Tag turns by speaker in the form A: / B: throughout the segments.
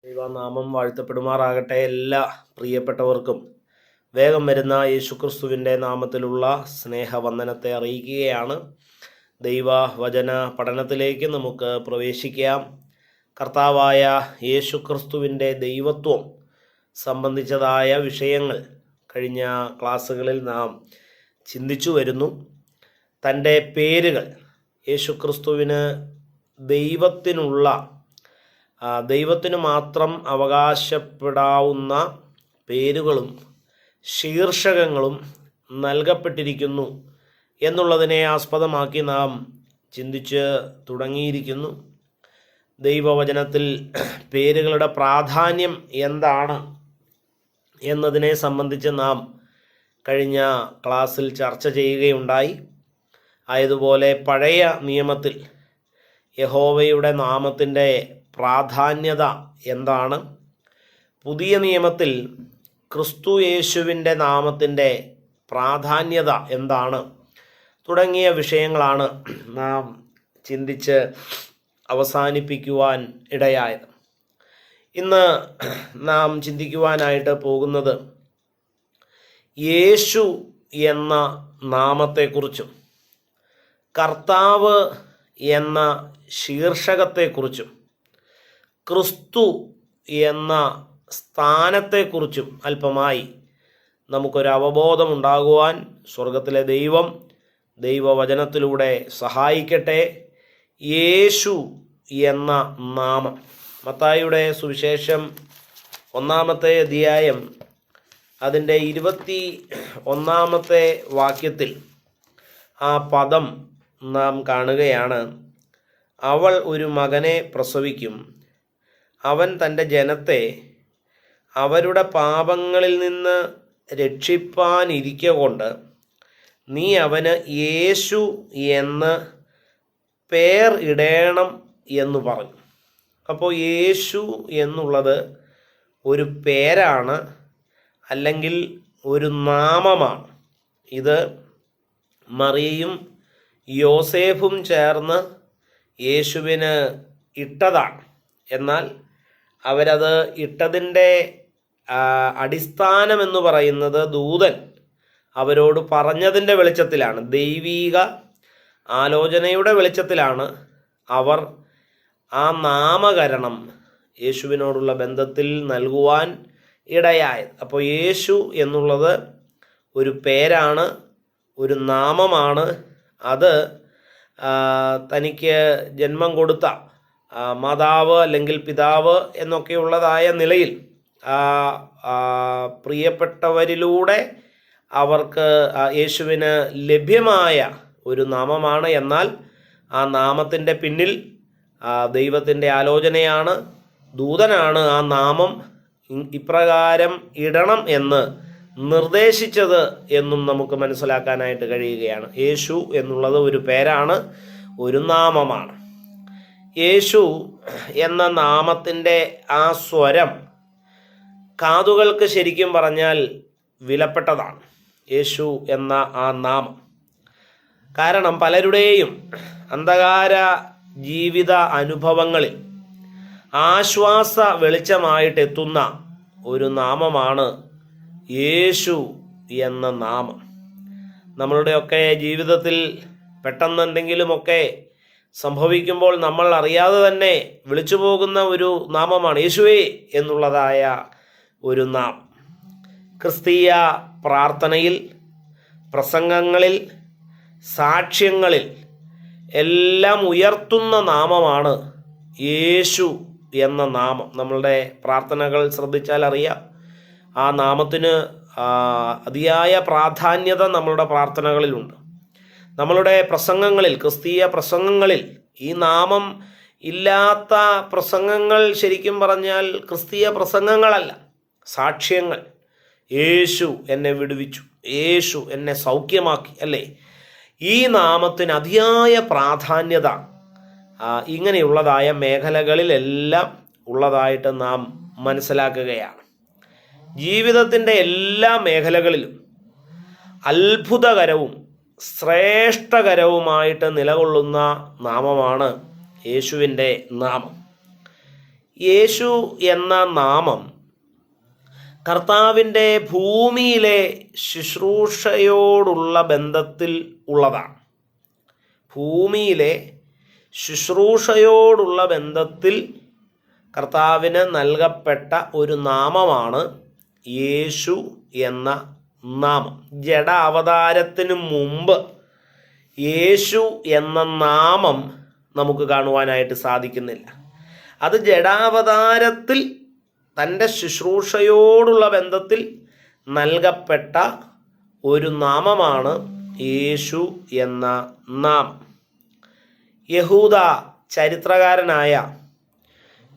A: ദൈവനാമം വാഴ്ത്തപ്പെടുമാറാകട്ടെ. എല്ലാ പ്രിയപ്പെട്ടവർക്കും വേഗം വരുന്ന യേശുക്രിസ്തുവിൻ്റെ നാമത്തിലുള്ള സ്നേഹവന്ദനത്തെ അറിയിക്കുകയാണ്. ദൈവവചന പഠനത്തിലേക്ക് നമുക്ക് പ്രവേശിക്കാം. കർത്താവായ യേശുക്രിസ്തുവിൻ്റെ ദൈവത്വം സംബന്ധിച്ചതായ വിഷയങ്ങൾ കഴിഞ്ഞ ക്ലാസ്സുകളിൽ നാം ചിന്തിച്ചു വരുന്നു. തൻ്റെ പേരുകൾ, യേശുക്രിസ്തുവിന് ദൈവത്തിന് മാത്രം അവകാശപ്പെടാവുന്ന പേരുകളും ശീർഷകങ്ങളും നൽകപ്പെട്ടിരിക്കുന്നു എന്നുള്ളതിനെ ആസ്പദമാക്കി നാം ചിന്തിച്ച് തുടങ്ങിയിരിക്കുന്നു. ദൈവവചനത്തിൽ പേരുകളുടെ പ്രാധാന്യം എന്താണ് എന്നതിനെ സംബന്ധിച്ച് നാം കഴിഞ്ഞ ക്ലാസ്സിൽ ചർച്ച ചെയ്യുകയുണ്ടായി. ആയതുപോലെ പഴയ നിയമത്തിൽ യഹോവയുടെ നാമത്തിൻ്റെ പ്രാധാന്യത എന്താണ്, പുതിയ നിയമത്തിൽ ക്രിസ്തു യേശുവിൻ്റെ നാമത്തിൻ്റെ പ്രാധാന്യത എന്താണ് തുടങ്ങിയ വിഷയങ്ങളാണ് നാം ചിന്തിച്ച് അവസാനിപ്പിക്കുവാൻ ഇടയായത്. ഇന്ന് നാം ചിന്തിക്കുവാനായിട്ട് പോകുന്നത് യേശു എന്ന നാമത്തെക്കുറിച്ചും കർത്താവ് എന്ന ശീർഷകത്തെക്കുറിച്ചും ക്രിസ്തു എന്ന സ്ഥാനത്തെക്കുറിച്ചും അല്പമായി നമുക്കൊരു അവബോധമുണ്ടാകുവാൻ സ്വർഗത്തിലെ ദൈവം ദൈവവചനത്തിലൂടെ സഹായിക്കട്ടെ. യേശു എന്ന നാമം, മത്തായിയുടെ സുവിശേഷം 1-ാമത്തെ അധ്യായം അതിൻ്റെ 21-ാമത്തെ വാക്യത്തിൽ ആ പദം നാം കാണുകയാണ്. അവൾ ഒരു മകനെ പ്രസവിക്കും, അവൻ തൻ്റെ ജനത്തെ അവരുടെ പാപങ്ങളിൽ നിന്ന് രക്ഷിപ്പാനിരിക്കൊണ്ട് നീ അവന് യേശു എന്ന് പേർ ഇടേണം എന്ന് പറഞ്ഞു. അപ്പോൾ യേശു എന്നുള്ളത് ഒരു പേരാണ്, അല്ലെങ്കിൽ ഒരു നാമമാണ്. ഇത് മറിയയും യോസേഫും ചേർന്ന് യേശുവിന് ഇട്ടതാണ്. എന്നാൽ അവരത് ഇട്ടതിൻ്റെ അടിസ്ഥാനമെന്ന് പറയുന്നത് ദൂതൻ അവരോട് പറഞ്ഞതിൻ്റെ വെളിച്ചത്തിലാണ്, ദൈവീക ആലോചനയുടെ വെളിച്ചത്തിലാണ് അവർ ആ നാമകരണം യേശുവിനോടുള്ള ബന്ധത്തിൽ നൽകുവാൻ ഇടയായത്. അപ്പോൾ യേശു എന്നുള്ളത് ഒരു പേരാണ്, ഒരു നാമമാണ്. അത് തനിക്ക് ജന്മം കൊടുത്ത മാതാവ് അല്ലെങ്കിൽ പിതാവ് എന്നൊക്കെയുള്ളതായ നിലയിൽ പ്രിയപ്പെട്ടവരിലൂടെ അവർക്ക് യേശുവിന് ലഭ്യമായ ഒരു നാമമാണ്. എന്നാൽ ആ നാമത്തിൻ്റെ പിന്നിൽ ദൈവത്തിൻ്റെ ആലോചനയാണ്. ദൂതനാണ് ആ നാമം ഇപ്രകാരം ഇടണം എന്ന് നിർദ്ദേശിച്ചത് എന്നും നമുക്ക് മനസ്സിലാക്കാനായിട്ട് കഴിയുകയാണ്. യേശു എന്നുള്ളത് ഒരു പേരാണ്, ഒരു നാമമാണ്. യേശു എന്ന നാമത്തിൻ്റെ ആ സ്വരം കാതുകൾക്ക് ശരിക്കും പറഞ്ഞാൽ വിലപ്പെട്ടതാണ്. യേശു എന്ന ആ നാമം കാരണം പലരുടെയും അന്ധകാര ജീവിത അനുഭവങ്ങളിൽ ആശ്വാസ വെളിച്ചമായിട്ടെത്തുന്ന ഒരു നാമമാണ് യേശു എന്ന നാമം. നമ്മളുടെയൊക്കെ ജീവിതത്തിൽ പെട്ടെന്ന് എന്തെങ്കിലുമൊക്കെ സംഭവിക്കുമ്പോൾ നമ്മൾ അറിയാതെ തന്നെ വിളിച്ചു പോകുന്ന ഒരു നാമമാണ് യേശുവേ എന്നുള്ളതായ ഒരു നാമം. ക്രിസ്തീയ പ്രാർത്ഥനയിൽ, പ്രസംഗങ്ങളിൽ, സാക്ഷ്യങ്ങളിൽ എല്ലാം ഉയർത്തുന്ന നാമമാണ് യേശു എന്ന നാമം. നമ്മളുടെ പ്രാർത്ഥനകൾ ശ്രദ്ധിച്ചാൽ അറിയാം, ആ നാമത്തിന് അതിയായ പ്രാധാന്യത നമ്മളുടെ പ്രാർത്ഥനകളിലുണ്ട്. നമ്മളുടെ പ്രസംഗങ്ങളിൽ, ക്രിസ്തീയ പ്രസംഗങ്ങളിൽ ഈ നാമം ഇല്ലാത്ത പ്രസംഗങ്ങൾ ശരിക്കും പറഞ്ഞാൽ ക്രിസ്തീയ പ്രസംഗങ്ങളല്ല, സാക്ഷ്യങ്ങൾ. യേശു എന്നെ വിടുവിച്ചു, യേശു എന്നെ സൗഖ്യമാക്കി, അല്ലേ? ഈ നാമത്തിന് അതിയായ പ്രാധാന്യത ഇങ്ങനെയുള്ളതായ മേഖലകളിലെല്ലാം ഉള്ളതായിട്ട് നാം മനസ്സിലാക്കുകയാണ്. ജീവിതത്തിൻ്റെ എല്ലാ മേഖലകളിലും അത്ഭുതകരവും ശ്രേഷ്ഠകരവുമായിട്ട് നിലകൊള്ളുന്ന നാമമാണ് യേശുവിൻ്റെ നാമം. യേശു എന്ന നാമം കർത്താവിൻ്റെ ഭൂമിയിലെ ശുശ്രൂഷയോടുള്ള ബന്ധത്തിൽ ഉള്ളതാണ്. ഭൂമിയിലെ ശുശ്രൂഷയോടുള്ള ബന്ധത്തിൽ കർത്താവിന് നൽകപ്പെട്ട ഒരു നാമമാണ് യേശു എന്ന നാമം. ജഡ അവതാരത്തിന് മുമ്പ് യേശു എന്ന നാമം നമുക്ക് കാണുവാനായിട്ട് സാധിക്കുന്നില്ല. അത് ജഡാവതാരത്തിൽ തൻ്റെ ശുശ്രൂഷയോടുള്ള ബന്ധത്തിൽ നൽകപ്പെട്ട ഒരു നാമമാണ് യേശു എന്ന നാമം. യഹൂദ ചരിത്രകാരനായ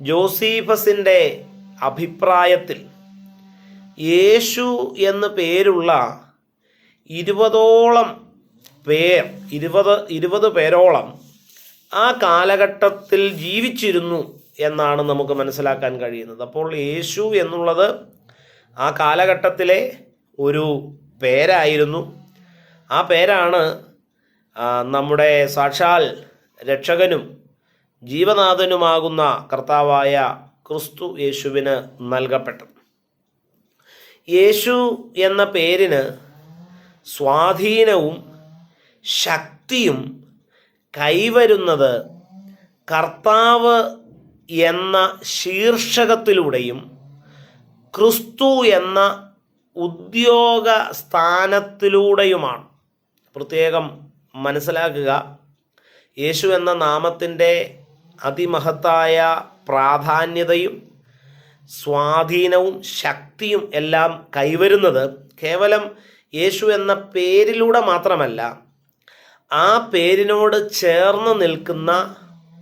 A: ജോസീഫസിൻ്റെ അഭിപ്രായത്തിൽ യേശു എന്ന് പേരുള്ള 20 പേരോളം ആ കാലഘട്ടത്തിൽ ജീവിച്ചിരുന്നു എന്നാണ് നമുക്ക് മനസ്സിലാക്കാൻ കഴിയുന്നത്. അപ്പോൾ യേശു എന്നുള്ളത് ആ കാലഘട്ടത്തിലെ ഒരു പേരായിരുന്നു. ആ പേരാണ് നമ്മുടെ സാക്ഷാൽ രക്ഷകനും ജീവനാഥനുമാകുന്ന കർത്താവായ ക്രിസ്തു യേശുവിന് നൽകപ്പെട്ടത്. യേശു എന്ന പേരിന് സ്വാധീനവും ശക്തിയും കൈവരുന്നത് കർത്താവ് എന്ന ശീർഷകത്തിലൂടെയും ക്രിസ്തു എന്ന ഉദ്യോഗ സ്ഥാനത്തിലൂടെയുമാണ്. പ്രത്യേകം മനസ്സിലാക്കുക, യേശു എന്ന നാമത്തിൻ്റെ അതിമഹത്തായ പ്രാധാന്യതയും സ്വാധീനവും ശക്തിയും എല്ലാം കൈവരുന്നത് കേവലം യേശു എന്ന പേരിലൂടെ മാത്രമല്ല, ആ പേരിനോട് ചേർന്ന് നിൽക്കുന്ന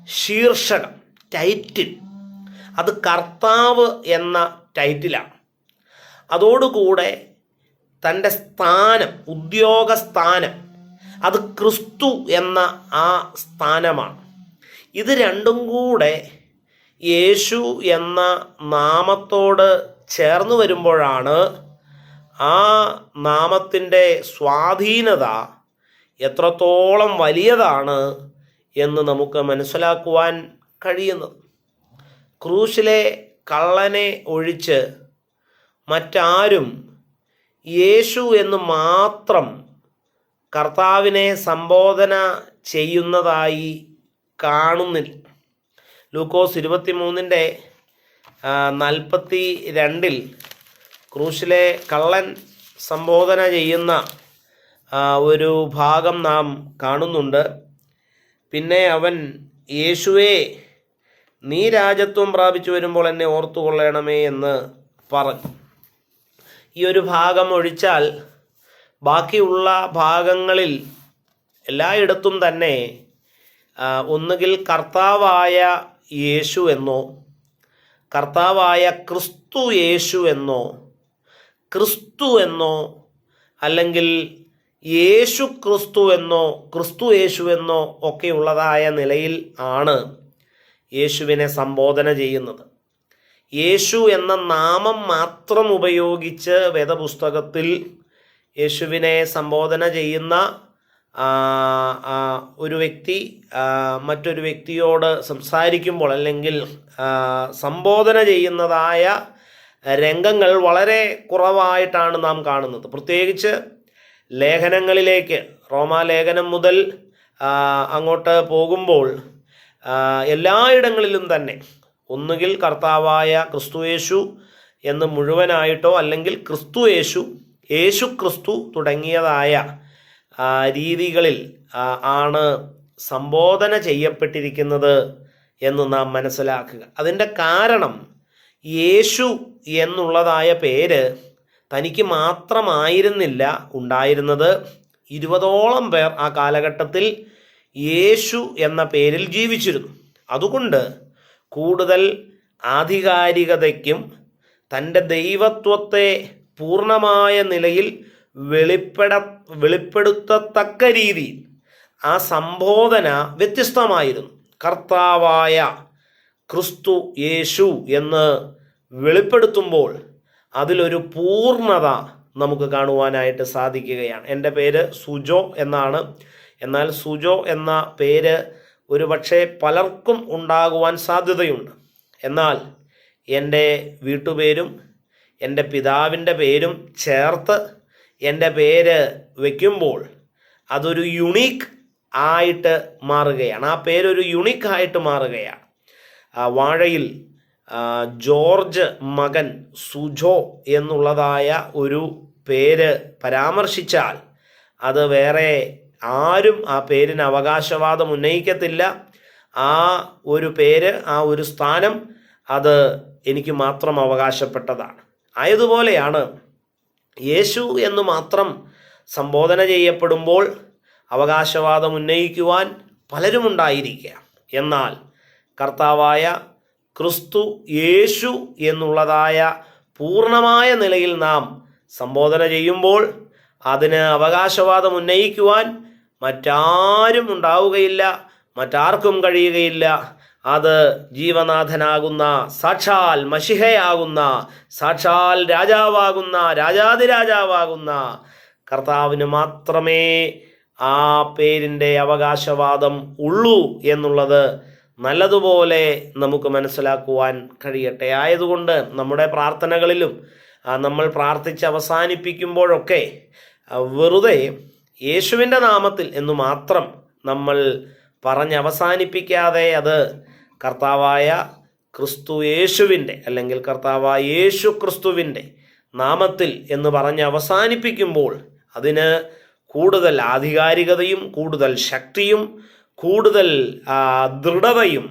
A: ശീർഷകം, ടൈറ്റിൽ, അത് കർത്താവ് എന്ന ടൈറ്റിലാണ്. അതോടുകൂടെ തൻ്റെ സ്ഥാനം, ഉദ്യോഗസ്ഥാനം, അത് ക്രിസ്തു എന്ന ആ സ്ഥാനമാണ്. ഇത് രണ്ടും കൂടെ യേശു എന്ന നാമത്തോട് ചേർന്ന് വരുമ്പോഴാണ് ആ നാമത്തിൻ്റെ സ്വാധീനത എത്രത്തോളം വലിയതാണ് എന്ന് നമുക്ക് മനസ്സിലാക്കുവാൻ കഴിയുന്നത്. ക്രൂശിലെ കള്ളനെ ഒഴിച്ച് മറ്റാരും യേശു എന്ന് മാത്രം കർത്താവിനെ സംബോധന ചെയ്യുന്നതായി കാണുന്നില്ല. ലൂക്കോസ് 23:42 ക്രൂശിലെ കള്ളൻ സംബോധന ചെയ്യുന്ന ഒരു ഭാഗം നാം കാണുന്നുണ്ട്. പിന്നെ അവൻ, യേശുവേ, നീ രാജത്വം പ്രാപിച്ചു വരുമ്പോൾ എന്നെ ഓർത്തുകൊള്ളണമേ എന്ന് പറഞ്ഞു. ഈ ഒരു ഭാഗം ഒഴിച്ചാൽ ബാക്കിയുള്ള ഭാഗങ്ങളിൽ എല്ലായിടത്തും തന്നെ ഒന്നുകിൽ കർത്താവായ യേശു എന്നോ, കർത്താവായ ക്രിസ്തു യേശു എന്നോ, ക്രിസ്തു എന്നോ, അല്ലെങ്കിൽ യേശു ക്രിസ്തു എന്നോ, ക്രിസ്തു യേശു എന്നോ ഒക്കെയുള്ളതായ നിലയിൽ ആണ് യേശുവിനെ സംബോധന ചെയ്യുന്നത്. യേശു എന്ന നാമം മാത്രം ഉപയോഗിച്ച് വേദപുസ്തകത്തിൽ യേശുവിനെ സംബോധന ചെയ്യുന്ന ഒരു വ്യക്തി മറ്റൊരു വ്യക്തിയോട് സംസാരിക്കുമ്പോൾ അല്ലെങ്കിൽ സംബോധന ചെയ്യുന്നതായ രംഗങ്ങൾ വളരെ കുറവായിട്ടാണ് നാം കാണുന്നത്. പ്രത്യേകിച്ച് ലേഖനങ്ങളിലേക്ക്, റോമാലേഖനം മുതൽ അങ്ങോട്ട് പോകുമ്പോൾ എല്ലായിടങ്ങളിലും തന്നെ ഒന്നുകിൽ കർത്താവായ ക്രിസ്തു യേശു എന്ന് മുഴുവനായിട്ടോ, അല്ലെങ്കിൽ ക്രിസ്തു യേശു, യേശു ക്രിസ്തു തുടങ്ങിയതായ രീതികളിൽ ആണ് സംബോധന ചെയ്യപ്പെട്ടിരിക്കുന്നത് എന്ന് നാം മനസ്സിലാക്കുക. അതിൻ്റെ കാരണം, യേശു എന്നുള്ളതായ പേര് തനിക്ക് മാത്രമായിരുന്നില്ല ഉണ്ടായിരുന്നത്. 20ഓളം പേർ ആ കാലഘട്ടത്തിൽ യേശു എന്ന പേരിൽ ജീവിച്ചിരുന്നു. അതുകൊണ്ട് കൂടുതൽ ആധികാരികതയ്ക്കും തൻ്റെ ദൈവത്വത്തെ പൂർണ്ണമായ നിലയിൽ വെളിപ്പെടുത്തത്തക്ക രീതിയിൽ ആ സംബോധന വ്യത്യസ്തമായിരുന്നു. കർത്താവായ ക്രിസ്തു യേശു എന്ന് വെളിപ്പെടുത്തുമ്പോൾ അതിലൊരു പൂർണ്ണത നമുക്ക് കാണുവാനായിട്ട് സാധിക്കുകയാണ്. എൻ്റെ പേര് സുജോ എന്നാണ്. എന്നാൽ സുജോ എന്ന പേര് ഒരു പക്ഷേ പലർക്കും ഉണ്ടാകുവാൻ സാധ്യതയുണ്ട്. എന്നാൽ എൻ്റെ വീട്ടുപേരും എൻ്റെ പിതാവിൻ്റെ പേരും ചേർത്ത് എൻ്റെ പേര് വയ്ക്കുമ്പോൾ അതൊരു യുണീക്ക് ആയിട്ട് മാറുകയാണ്. ആ പേരൊരു യുണീക്ക് ആയിട്ട് മാറുകയാണ്. വാഴയിൽ ജോർജ് മകൻ സുജോ എന്നുള്ളതായ ഒരു പേര് പരാമർശിച്ചാൽ അത് വേറെ ആരും ആ പേരിന് അവകാശവാദം ഉന്നയിക്കത്തില്ല. ആ ഒരു പേര്, ആ ഒരു സ്ഥാനം അത് എനിക്ക് മാത്രം അവകാശപ്പെട്ടതാണ്. ആയതുപോലെയാണ് യേശു എന്ന് മാത്രം സംബോധന ചെയ്യപ്പെടുമ്പോൾ അവകാശവാദം ഉന്നയിക്കുവാൻ പലരുമുണ്ടായിരിക്കാം. എന്നാൽ കർത്താവായ ക്രിസ്തു യേശു എന്നുള്ളതായ പൂർണ്ണമായ നിലയിൽ നാം സംബോധന ചെയ്യുമ്പോൾ അതിന് അവകാശവാദം ഉന്നയിക്കുവാൻ മറ്റാരും ഉണ്ടാവുകയില്ല, മറ്റാർക്കും കഴിയുകയില്ല. അത് ജീവനാഥനാകുന്ന, സാക്ഷാൽ മശിഹയാകുന്ന, സാക്ഷാൽ രാജാവാകുന്ന, രാജാതിരാജാവാകുന്ന കർത്താവിന് മാത്രമേ ആ പേരിൻ്റെ അവകാശവാദം ഉള്ളൂ എന്നുള്ളത് നല്ലതുപോലെ നമുക്ക് മനസ്സിലാക്കുവാൻ കഴിയട്ടെ. ആയതുകൊണ്ട് നമ്മുടെ പ്രാർത്ഥനകളിലും നമ്മൾ പ്രാർത്ഥിച്ച് അവസാനിപ്പിക്കുമ്പോഴൊക്കെ വെറുതെ യേശുവിൻ്റെ നാമത്തിൽ എന്ന് മാത്രം നമ്മൾ പറഞ്ഞ് അവസാനിപ്പിക്കാതെ അത് കർത്താവായ ക്രിസ്തു യേശുവിൻ്റെ അല്ലെങ്കിൽ കർത്താവായ യേശു ക്രിസ്തുവിൻ്റെ നാമത്തിൽ എന്ന് പറഞ്ഞ് അവസാനിപ്പിക്കുമ്പോൾ അതിന് കൂടുതൽ ആധികാരികതയും കൂടുതൽ ശക്തിയും കൂടുതൽ ദൃഢതയും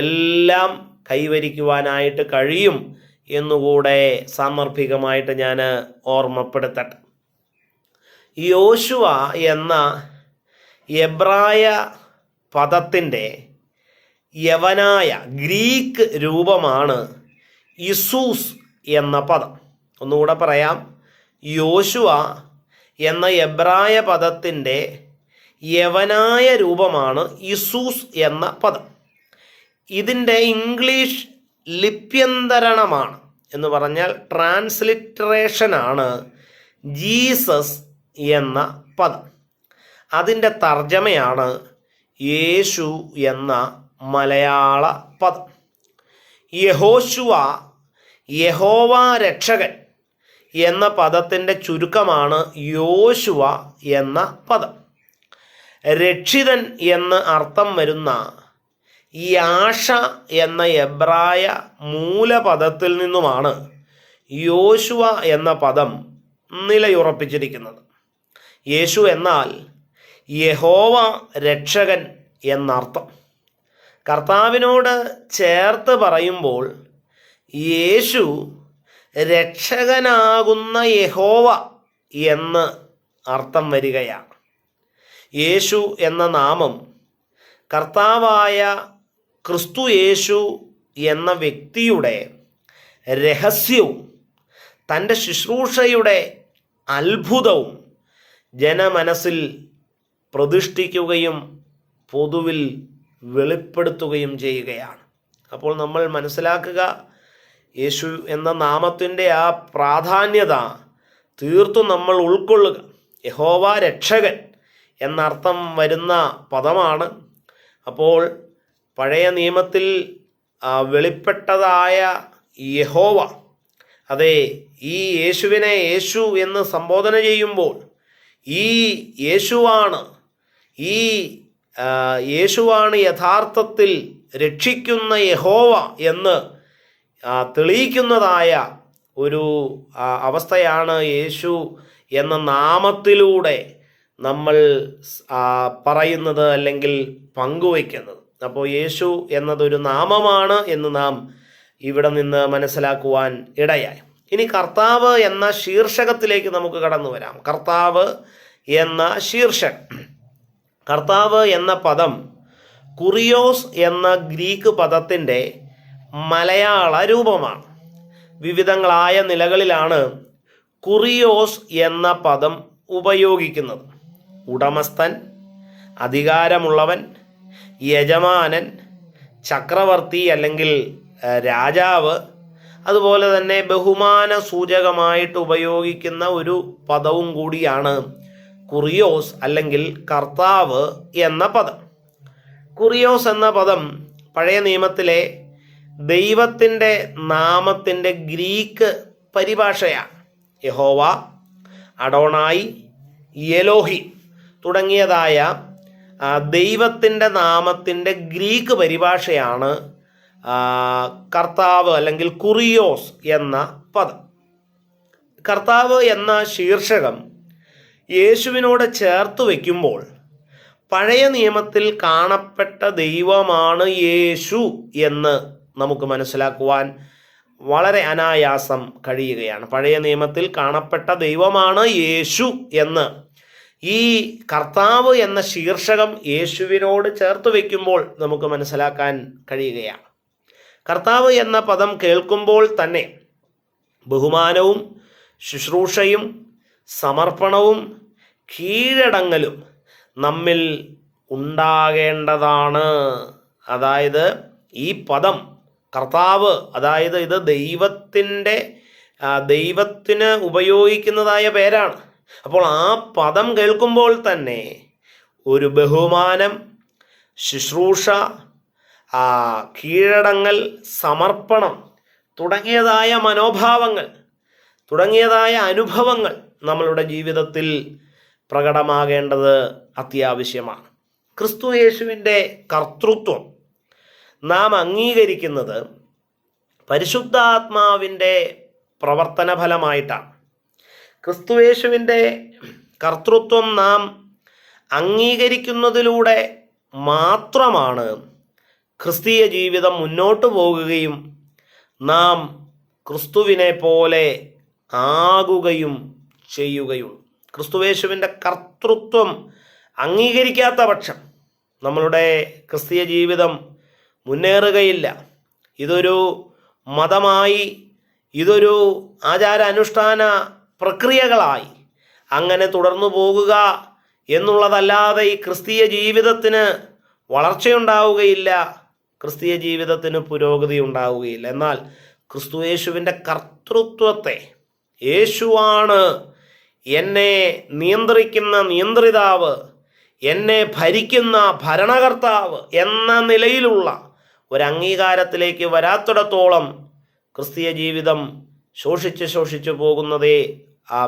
A: എല്ലാം കൈവരിക്കുവാനായിട്ട് കഴിയും എന്നുകൂടെ സാന്ദർഭികമായിട്ട് ഞാൻ ഓർമ്മപ്പെടുത്തട്ടെ. യോശുവ എന്ന എബ്രായ പദത്തിൻ്റെ യവനായ ഗ്രീക്ക് രൂപമാണ് യിസൂസ് എന്ന പദം. ഒന്നുകൂടെ പറയാം, യോശുവ എന്ന എബ്രായ പദത്തിൻ്റെ യവനായ രൂപമാണ് യിസൂസ് എന്ന പദം. ഇതിൻ്റെ ഇംഗ്ലീഷ് ലിപ്യന്തരണമാണ് എന്ന് പറഞ്ഞാൽ ട്രാൻസ്ലിറ്ററേഷനാണ് ജീസസ് എന്ന പദം. അതിൻ്റെ തർജ്ജമയാണ് യേശു എന്ന മലയാള പദം. യഹോശുവ, യഹോവ രക്ഷകൻ എന്ന പദത്തിൻ്റെ ചുരുക്കമാണ് യോശുവ എന്ന പദം. രക്ഷിതൻ എന്ന് അർത്ഥം വരുന്ന യാഷ എന്ന എബ്രായ മൂലപദത്തിൽ നിന്നുമാണ് യോശുവ എന്ന പദം നിലയുറപ്പിച്ചിരിക്കുന്നത്. യേശു എന്നാൽ യഹോവ രക്ഷകൻ എന്നർത്ഥം. കർത്താവിനോട് ചേർത്ത് പറയുമ്പോൾ യേശു രക്ഷകനാകുന്ന യഹോവ എന്ന് അർത്ഥം വരികയാണ്. യേശു എന്ന നാമം കർത്താവായ ക്രിസ്തു യേശു എന്ന വ്യക്തിയുടെ രഹസ്യവും തൻ്റെ ശുശ്രൂഷയുടെ അത്ഭുതവും ജനമനസ്സിൽ പ്രതിഷ്ഠിക്കുകയും പൊതുവിൽ വെളിപ്പെടുത്തുകയും ചെയ്യുകയാണ്. അപ്പോൾ നമ്മൾ മനസ്സിലാക്കുക, യേശു എന്ന നാമത്തിൻ്റെ ആ പ്രാധാന്യത തീർത്തും നമ്മൾ ഉൾക്കൊള്ളുക. യഹോവ രക്ഷകൻ എന്നർത്ഥം വരുന്ന പദമാണ്. അപ്പോൾ പഴയ നിയമത്തിൽ വെളിപ്പെട്ടതായ യഹോവ, അതെ, ഈ യേശുവിനെ യേശു എന്ന് സംബോധന ചെയ്യുമ്പോൾ ഈ യേശുവാണ് യഥാർത്ഥത്തിൽ രക്ഷിക്കുന്ന യഹോവ എന്ന് തെളിയിക്കുന്നതായ ഒരു അവസ്ഥയാണ് യേശു എന്ന നാമത്തിലൂടെ നമ്മൾ പറയുന്നത് അല്ലെങ്കിൽ പങ്കുവയ്ക്കുന്നത്. അപ്പോൾ യേശു എന്നതൊരു നാമമാണ് എന്ന് നാം ഇവിടെ നിന്ന് മനസ്സിലാക്കുവാൻ ഇടയായി. ഇനി കർത്താവ് എന്ന ശീർഷകത്തിലേക്ക് നമുക്ക് കടന്നു വരാം. കർത്താവ് എന്ന ശീർഷകം. കർത്താവ് എന്ന പദം കുറിയോസ് എന്ന ഗ്രീക്ക് പദത്തിൻ്റെ മലയാള രൂപമാണ്. വിവിധങ്ങളായ നിലകളിലാണ് കുറിയോസ് എന്ന പദം ഉപയോഗിക്കുന്നത്. ഉടമസ്ഥൻ, അധികാരമുള്ളവൻ, യജമാനൻ, ചക്രവർത്തി അല്ലെങ്കിൽ രാജാവ്, അതുപോലെ തന്നെ ബഹുമാന സൂചകമായിട്ട് ഉപയോഗിക്കുന്ന ഒരു പദവും കൂടിയാണ് കുറിയോസ് അല്ലെങ്കിൽ കർത്താവ് എന്ന പദം. കുറിയോസ് എന്ന പദം പഴയ നിയമത്തിലെ ദൈവത്തിൻ്റെ നാമത്തിൻ്റെ ഗ്രീക്ക് പരിഭാഷയാണ്. യഹോവ, അഡോണായി, എലോഹി തുടങ്ങിയതായ ദൈവത്തിൻ്റെ നാമത്തിൻ്റെ ഗ്രീക്ക് പരിഭാഷയാണ് കർത്താവ് അല്ലെങ്കിൽ കുറിയോസ് എന്ന പദം. കർത്താവ് എന്ന ശീർഷകം യേശുവിനോട് ചേർത്ത് വയ്ക്കുമ്പോൾ പഴയ നിയമത്തിൽ കാണപ്പെട്ട ദൈവമാണ് യേശു എന്ന് നമുക്ക് മനസ്സിലാക്കുവാൻ വളരെ അനായാസം കഴിയുകയാണ്. പഴയ നിയമത്തിൽ കാണപ്പെട്ട ദൈവമാണ് യേശു എന്ന് ഈ കർത്താവ് എന്ന ശീർഷകം യേശുവിനോട് ചേർത്ത് വയ്ക്കുമ്പോൾ നമുക്ക് മനസ്സിലാക്കാൻ കഴിയുകയാണ്. കർത്താവ് എന്ന പദം കേൾക്കുമ്പോൾ തന്നെ ബഹുമാനവും ശുശ്രൂഷയും സമർപ്പണവും കീഴടങ്ങലും നമ്മിൽ ഉണ്ടാകേണ്ടതാണ്. അതായത് ഈ പദം കർത്താവ്, അതായത് ഇത് ദൈവത്തിന് ഉപയോഗിക്കുന്നതായ പേരാണ്. അപ്പോൾ ആ പദം കേൾക്കുമ്പോൾ തന്നെ ഒരു ബഹുമാനം, ശുശ്രൂഷ, കീഴടങ്ങൽ, സമർപ്പണം തുടങ്ങിയതായ മനോഭാവങ്ങൾ, തുടങ്ങിയതായ അനുഭവങ്ങൾ നമ്മളുടെ ജീവിതത്തിൽ പ്രകടമാകേണ്ടത് അത്യാവശ്യമാണ്. ക്രിസ്തു യേശുവിൻ്റെ കർത്തൃത്വം നാം അംഗീകരിക്കുന്നത് പരിശുദ്ധാത്മാവിൻ്റെ പ്രവർത്തന ഫലമായിട്ടാണ്. ക്രിസ്തുയേശുവിൻ്റെ കർത്തൃത്വം നാം അംഗീകരിക്കുന്നതിലൂടെ മാത്രമാണ് ക്രിസ്തീയ ജീവിതം മുന്നോട്ട് പോകുകയും നാം ക്രിസ്തുവിനെ പോലെ ആകുകയും ചെയ്യുകയുള്ളൂ. ക്രിസ്തുയേശുവിൻ്റെ കർത്തൃത്വം അംഗീകരിക്കാത്ത പക്ഷം നമ്മളുടെ ക്രിസ്തീയ ജീവിതം മുന്നേറുകയില്ല. ഇതൊരു മതമായി, ഇതൊരു ആചാരാനുഷ്ഠാന പ്രക്രിയകളായി അങ്ങനെ തുടർന്നു പോകുക എന്നുള്ളതല്ലാതെ ഈ ക്രിസ്തീയ ജീവിതത്തിന് വളർച്ചയുണ്ടാവുകയില്ല, ക്രിസ്തീയ ജീവിതത്തിന് പുരോഗതി ഉണ്ടാവുകയില്ല. എന്നാൽ ക്രിസ്തുയേശുവിൻ്റെ കർത്തൃത്വത്തെ, യേശുവാണ് എന്നെ നിയന്ത്രിക്കുന്ന നിയന്ത്രിതാവ്, എന്നെ ഭരിക്കുന്ന ഭരണകർത്താവ് എന്ന നിലയിലുള്ള ഒരംഗീകാരത്തിലേക്ക് വരാത്തിടത്തോളം ക്രിസ്തീയ ജീവിതം ശോഷിച്ച്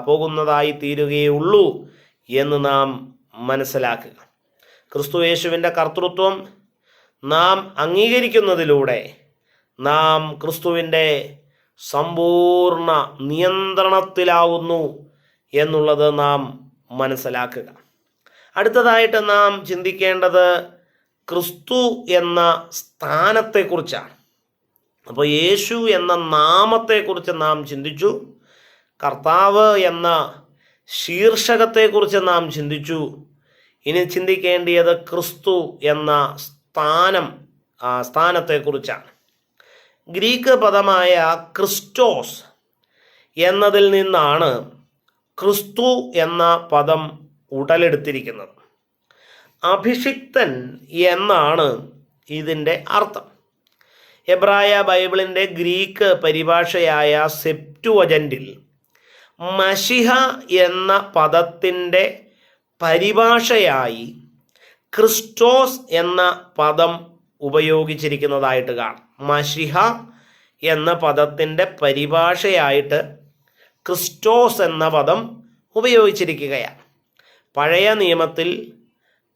A: പോകുന്നതായി തീരുകയുള്ളൂ എന്ന് നാം മനസ്സിലാക്കുക. ക്രിസ്തുയേശുവിൻ്റെ കർത്തൃത്വം നാം അംഗീകരിക്കുന്നതിലൂടെ നാം ക്രിസ്തുവിൻ്റെ സമ്പൂർണ്ണ നിയന്ത്രണത്തിലാവുന്നു എന്നുള്ളത് നാം മനസ്സിലാക്കുക. അടുത്തതായിട്ട് നാം ചിന്തിക്കേണ്ടത് ക്രിസ്തു എന്ന സ്ഥാനത്തെക്കുറിച്ചാണ്. അപ്പോൾ യേശു എന്ന നാമത്തെക്കുറിച്ച് നാം ചിന്തിച്ചു, കർത്താവ് എന്ന ശീർഷകത്തെക്കുറിച്ച് നാം ചിന്തിച്ചു. ഇനി ചിന്തിക്കേണ്ടിയത് ക്രിസ്തു എന്ന സ്ഥാനത്തെക്കുറിച്ചാണ്. ഗ്രീക്ക് പദമായ ക്രിസ്റ്റോസ് എന്നതിൽ നിന്നാണ് ക്രിസ്തു എന്ന പദം ഉടലെടുത്തിരിക്കുന്നത്. അഭിഷിക്തൻ എന്നാണ് ഇതിൻ്റെ അർത്ഥം. എബ്രായ ബൈബിളിൻ്റെ ഗ്രീക്ക് പരിഭാഷയായ സെപ്റ്റുവജൻറ്റിൽ മശിഹ എന്ന പദത്തിൻ്റെ പരിഭാഷയായി ക്രിസ്റ്റോസ് എന്ന പദം ഉപയോഗിച്ചിരിക്കുന്നതായിട്ട് കാണാം. മശിഹ എന്ന പദത്തിൻ്റെ പരിഭാഷയായിട്ട് ക്രിസ്റ്റോസ് എന്ന പദം ഉപയോഗിച്ചിരിക്കുകയാണ്. പഴയ നിയമത്തിൽ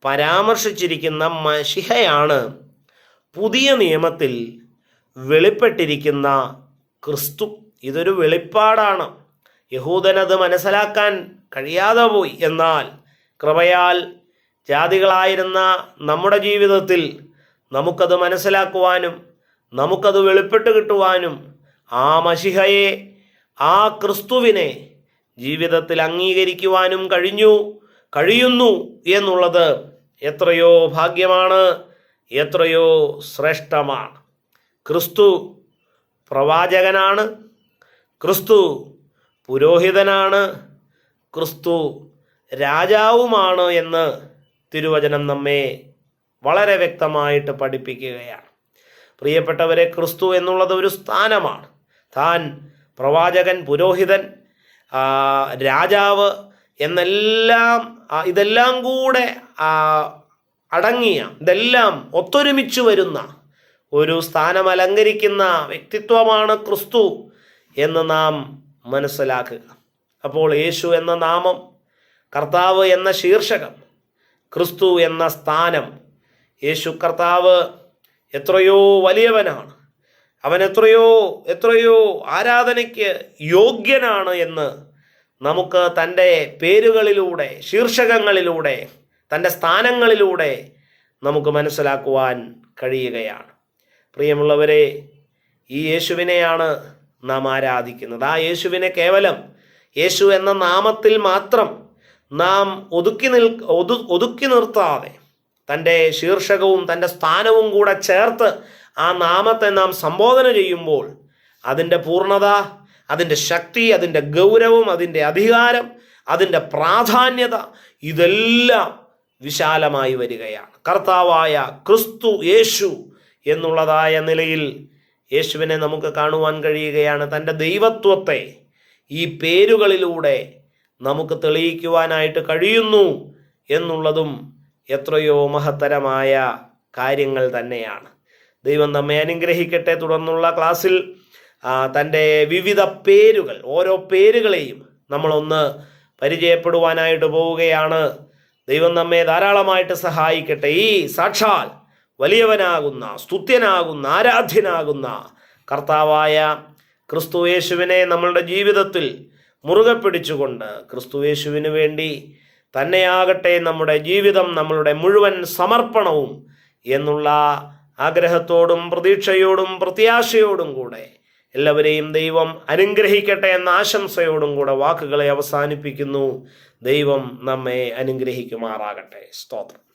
A: പരാമർശിച്ചിരിക്കുന്ന മശിഹയാണ് പുതിയ നിയമത്തിൽ വെളിപ്പെട്ടിരിക്കുന്ന ക്രിസ്തു. ഇതൊരു വെളിപ്പാടാണ്. യഹൂദനത് മനസ്സിലാക്കാൻ കഴിയാതെ പോയി. എന്നാൽ കൃപയാൽ ജാതികളായിരുന്ന നമ്മുടെ ജീവിതത്തിൽ നമുക്കത് മനസ്സിലാക്കുവാനും നമുക്കത് വെളിപ്പെട്ട് കിട്ടുവാനും ആ മശിഹയെ, ആ ക്രിസ്തുവിനെ ജീവിതത്തിൽ അംഗീകരിക്കുവാനും കഴിയുന്നു എന്നുള്ളത് എത്രയോ ഭാഗ്യമാണ്, എത്രയോ ശ്രേഷ്ഠമാണ്. ക്രിസ്തു പ്രവാചകനാണ്, ക്രിസ്തു പുരോഹിതനാണ്, ക്രിസ്തു രാജാവുമാണ് എന്ന് തിരുവചനം നമ്മെ വളരെ വ്യക്തമായിട്ട് പഠിപ്പിക്കുകയാണ്. പ്രിയപ്പെട്ടവരെ, ക്രിസ്തു എന്നുള്ളത് ഒരു സ്ഥാനമാണ്. താൻ പ്രവാചകൻ, പുരോഹിതൻ, രാജാവ് എന്നെല്ലാം ഇതെല്ലാം കൂടെ അടങ്ങിയ, ഇതെല്ലാം ഒത്തൊരുമിച്ച് വരുന്ന ഒരു സ്ഥാനം അലങ്കരിക്കുന്ന വ്യക്തിത്വമാണ് ക്രിസ്തു എന്ന് നാം മനസ്സിലാക്കുക. അപ്പോൾ യേശു എന്ന നാമം, കർത്താവ് എന്ന ശീർഷകം, ക്രിസ്തു എന്ന സ്ഥാനം, യേശു കർത്താവ് എത്രയോ വലിയവനാണ്, അവൻ എത്രയോ ആരാധനയ്ക്ക് യോഗ്യനാണ് എന്ന് നമുക്ക് തൻ്റെ പേരുകളിലൂടെ, ശീർഷകങ്ങളിലൂടെ, തൻ്റെ സ്ഥാനങ്ങളിലൂടെ നമുക്ക് മനസ്സിലാക്കുവാൻ കഴിയുകയാണ്. പ്രിയമുള്ളവരെ, ഈ യേശുവിനെയാണ് നാം ആരാധിക്കുന്നത്. ആ യേശുവിനെ കേവലം യേശു എന്ന നാമത്തിൽ മാത്രം നാം ഒതുക്കി നിർത്താതെ തൻ്റെ ശീർഷകവും തൻ്റെ സ്ഥാനവും കൂടെ ചേർത്ത് ആ നാമത്തെ നാം സംബോധന ചെയ്യുമ്പോൾ അതിൻ്റെ പൂർണ്ണത, അതിൻ്റെ ശക്തി, അതിൻ്റെ ഗൗരവം, അതിൻ്റെ അധികാരം, അതിൻ്റെ പ്രാധാന്യത ഇതെല്ലാം വിശാലമായി വരികയാണ്. കർത്താവായ ക്രിസ്തു യേശു എന്നുള്ളതായ നിലയിൽ യേശുവിനെ നമുക്ക് കാണുവാൻ കഴിയുകയാണ്. തൻ്റെ ദൈവത്വത്തെ ഈ പേരുകളിലൂടെ നമുക്ക് തെളിയിക്കുവാനായിട്ട് കഴിയുന്നു എന്നുള്ളതും എത്രയോ മഹത്തരമായ കാര്യങ്ങൾ തന്നെയാണ്. ദൈവം നമ്മെ അനുഗ്രഹിക്കട്ടെ. തുടർന്നുള്ള ക്ലാസ്സിൽ തൻ്റെ വിവിധ പേരുകൾ, ഓരോ പേരുകളെയും നമ്മളൊന്ന് പരിചയപ്പെടുവാനായിട്ട് പോവുകയാണ്. ദൈവം നമ്മെ ധാരാളമായിട്ട് സഹായിക്കട്ടെ. ഈ സാക്ഷാൽ വലിയവനാകുന്ന, സ്തുത്യനാകുന്ന, ആരാധ്യനാകുന്ന കർത്താവായ ക്രിസ്തു യേശുവിനെ നമ്മളുടെ ജീവിതത്തിൽ മുറുകെ പിടിച്ചുകൊണ്ട് ക്രിസ്തു യേശുവിന് വേണ്ടി തന്നെയാകട്ടെ നമ്മുടെ ജീവിതം, നമ്മളുടെ മുഴുവൻ സമർപ്പണവും എന്നുള്ള ആഗ്രഹത്തോടും പ്രതീക്ഷയോടും പ്രത്യാശയോടും കൂടെ എല്ലാവരെയും ദൈവം അനുഗ്രഹിക്കട്ടെ എന്ന ആശംസയോടും കൂടെ വാക്കുകളെ അവസാനിപ്പിക്കുന്നു. ദൈവം നമ്മെ അനുഗ്രഹിക്കുമാറാകട്ടെ. സ്തോത്രം.